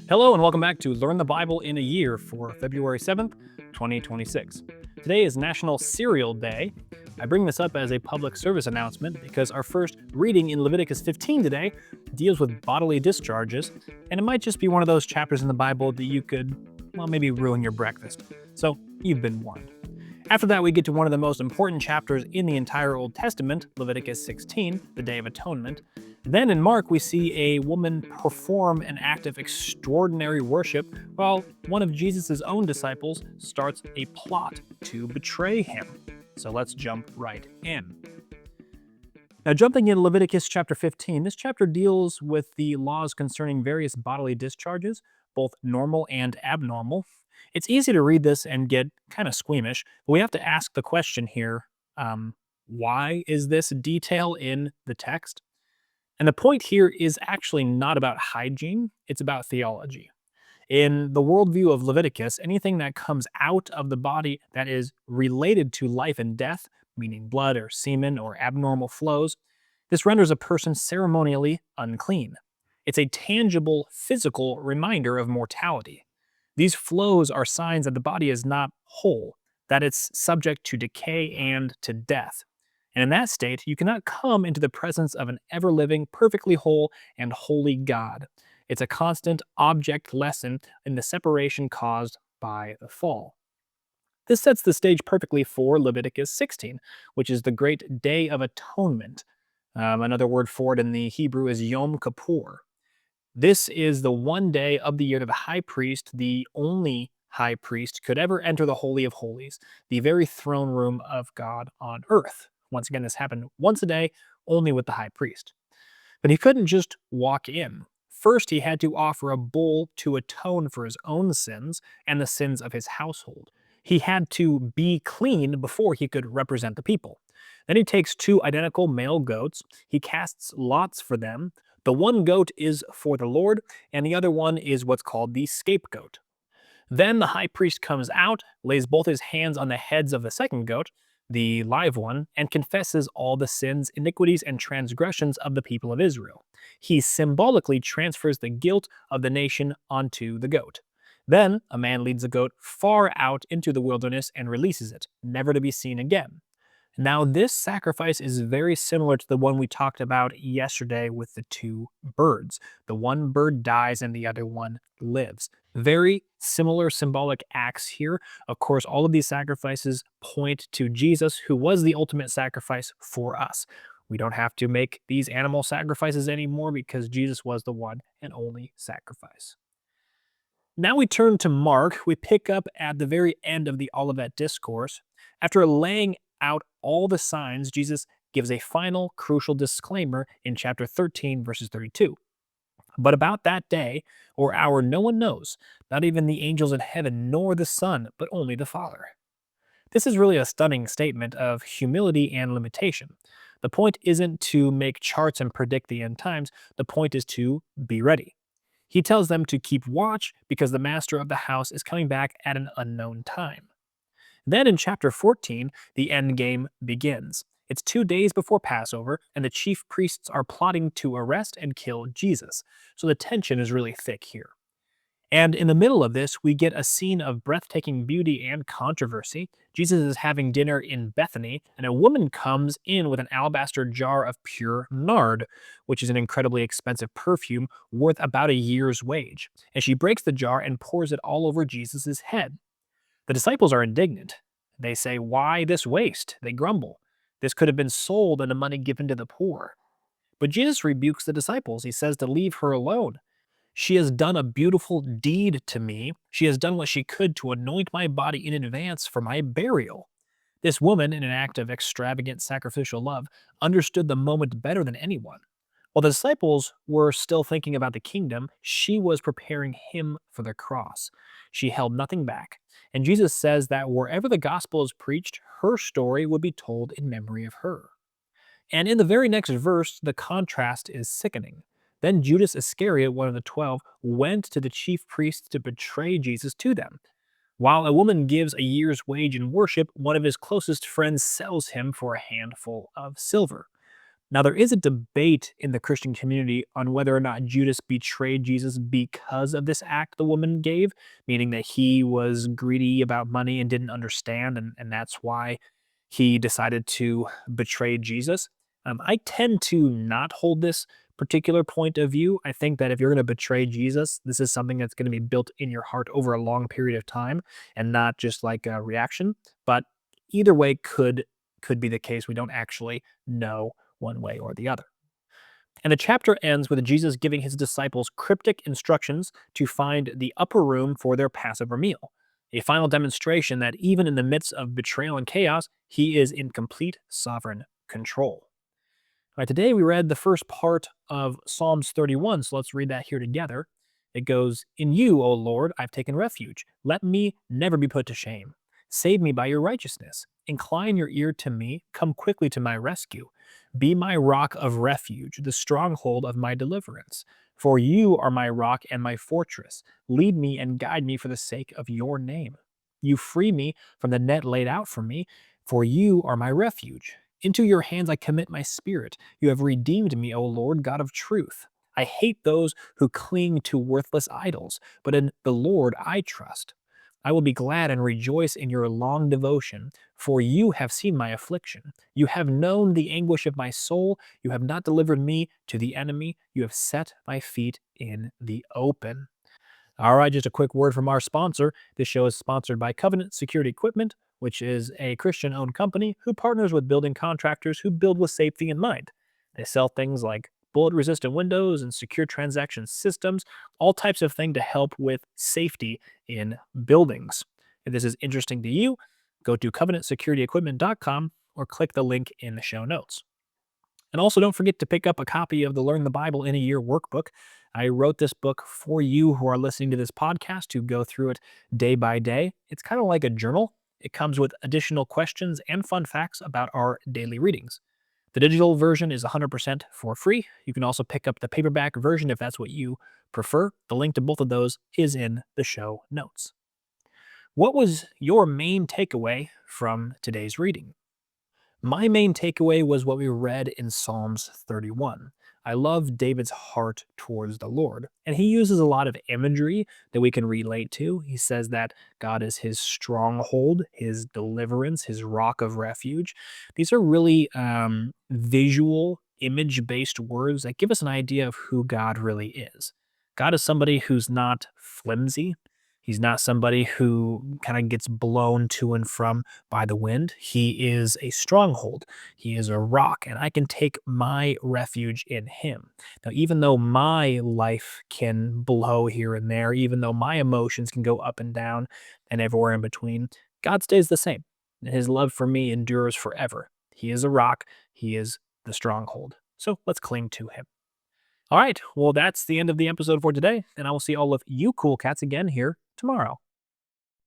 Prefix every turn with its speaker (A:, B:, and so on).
A: Hello and welcome back to Learn the Bible in a Year for February 7th, 2026. Today is National Cereal Day. I bring this up as a public service announcement because our first reading in Leviticus 15 today deals with bodily discharges, and it might just be one of those chapters in the Bible that you could, well, maybe ruin your breakfast. So you've been warned. After that, we get to one of the most important chapters in the entire Old Testament, Leviticus 16, the Day of Atonement. Then in Mark, we see a woman perform an act of extraordinary worship while one of Jesus' own disciples starts a plot to betray him. So let's jump right in. Now, jumping in Leviticus chapter 15, this chapter deals with the laws concerning various bodily discharges, both normal and abnormal. It's easy to read this and get kind of squeamish, but we have to ask the question here why is this detail in the text? And the point here is actually not about hygiene, it's about theology. In the worldview of Leviticus, anything that comes out of the body that is related to life and death, meaning blood or semen or abnormal flows, this renders a person ceremonially unclean. It's a tangible, physical reminder of mortality. These flows are signs that the body is not whole, that it's subject to decay and to death. And in that state, you cannot come into the presence of an ever living, perfectly whole, and holy God. It's a constant object lesson in the separation caused by the fall. This sets the stage perfectly for Leviticus 16, which is the great Day of Atonement. Another word for it in the Hebrew is Yom Kippur. This is the one day of the year that the high priest, the only high priest, could ever enter the Holy of Holies, the very throne room of God on earth. Once again, this happened once a day, only with the high priest. But he couldn't just walk in. First, he had to offer a bull to atone for his own sins and the sins of his household. He had to be clean before he could represent the people. Then he takes two identical male goats. He casts lots for them. The one goat is for the Lord, and the other one is what's called the scapegoat. Then the high priest comes out, lays both his hands on the heads of the second goat, the live one, and confesses all the sins, iniquities, and transgressions of the people of Israel. He symbolically transfers the guilt of the nation onto the goat. Then a man leads the goat far out into the wilderness and releases it, never to be seen again. Now, this sacrifice is very similar to the one we talked about yesterday with the two birds. The one bird dies and the other one lives. Very similar symbolic acts here. Of course, all of these sacrifices point to Jesus, who was the ultimate sacrifice for us. We don't have to make these animal sacrifices anymore because Jesus was the one and only sacrifice. Now we turn to Mark. We pick up at the very end of the Olivet Discourse. After laying out all the signs, Jesus gives a final crucial disclaimer in chapter 13, verses 32. But about that day or hour no one knows, not even the angels in heaven, nor the Son, but only the Father. This is really a stunning statement of humility and limitation. The point isn't to make charts and predict the end times, the point is to be ready. He tells them to keep watch because the master of the house is coming back at an unknown time. Then in chapter 14, the end game begins. It's 2 days before Passover, and the chief priests are plotting to arrest and kill Jesus. So the tension is really thick here. And in the middle of this, we get a scene of breathtaking beauty and controversy. Jesus is having dinner in Bethany, and a woman comes in with an alabaster jar of pure nard, which is an incredibly expensive perfume worth about a year's wage. And she breaks the jar and pours it all over Jesus' head. The disciples are indignant. They say, "Why this waste?" They grumble. This could have been sold and the money given to the poor. But Jesus rebukes the disciples. He says to leave her alone. She has done a beautiful deed to me. She has done what she could to anoint my body in advance for my burial. This woman, in an act of extravagant sacrificial love, understood the moment better than anyone. While the disciples were still thinking about the kingdom, she was preparing him for the cross. She held nothing back. And Jesus says that wherever the gospel is preached, her story would be told in memory of her. And in the very next verse, the contrast is sickening. Then Judas Iscariot, one of the 12, went to the chief priests to betray Jesus to them. While a woman gives a year's wage in worship, one of his closest friends sells him for a handful of silver. Now, there is a debate in the Christian community on whether or not Judas betrayed Jesus because of this act the woman gave, meaning that he was greedy about money and didn't understand, and that's why he decided to betray Jesus. I tend to not hold this particular point of view. I think that if you're going to betray Jesus, this is something that's going to be built in your heart over a long period of time and not just like a reaction. But either way could be the case. We don't actually know one way or the other. And the chapter ends with Jesus giving his disciples cryptic instructions to find the upper room for their Passover meal, a final demonstration that even in the midst of betrayal and chaos, he is in complete sovereign control. All right, today we read the first part of Psalms 31, so let's read that here together. It goes, "In you, O Lord, I've taken refuge. Let me never be put to shame. Save me by your righteousness. Incline your ear to me. Come quickly to my rescue. Be my rock of refuge, the stronghold of my deliverance. For you are my rock and my fortress. Lead me and guide me for the sake of your name. You free me from the net laid out for me, for you are my refuge. Into your hands I commit my spirit. You have redeemed me, O Lord, God of truth. I hate those who cling to worthless idols, but in the Lord I trust. I will be glad and rejoice in your long devotion, for you have seen my affliction. You have known the anguish of my soul. You have not delivered me to the enemy. You have set my feet in the open." All right, just a quick word from our sponsor. This show is sponsored by Covenant Security Equipment, which is a Christian owned company who partners with building contractors who build with safety in mind. They sell things like bullet resistant windows and secure transaction systems, all types of things to help with safety in buildings. If this is interesting to you, go to covenantsecurityequipment.com or click the link in the show notes. And also, don't forget to pick up a copy of the Learn the Bible in a Year workbook. I wrote this book for you who are listening to this podcast to go through it day by day. It's kind of like a journal. It comes with additional questions and fun facts about our daily readings. The digital version is 100% for free. You can also pick up the paperback version if that's what you prefer. The link to both of those is in the show notes. What was your main takeaway from today's reading? My main takeaway was what we read in Psalms 31. I love David's heart towards the Lord, and he uses a lot of imagery that we can relate to. He says that God is his stronghold, his deliverance, his rock of refuge. These are really visual, image based words that give us an idea of who God really is. God is somebody who's not flimsy. He's not somebody who kind of gets blown to and from by the wind. He is a stronghold. He is a rock, and I can take my refuge in him. Now, even though my life can blow here and there, even though my emotions can go up and down and everywhere in between, God stays the same. And his love for me endures forever. He is a rock. He is the stronghold. So let's cling to him. All right. Well, that's the end of the episode for today, and I will see all of you cool cats again here tomorrow.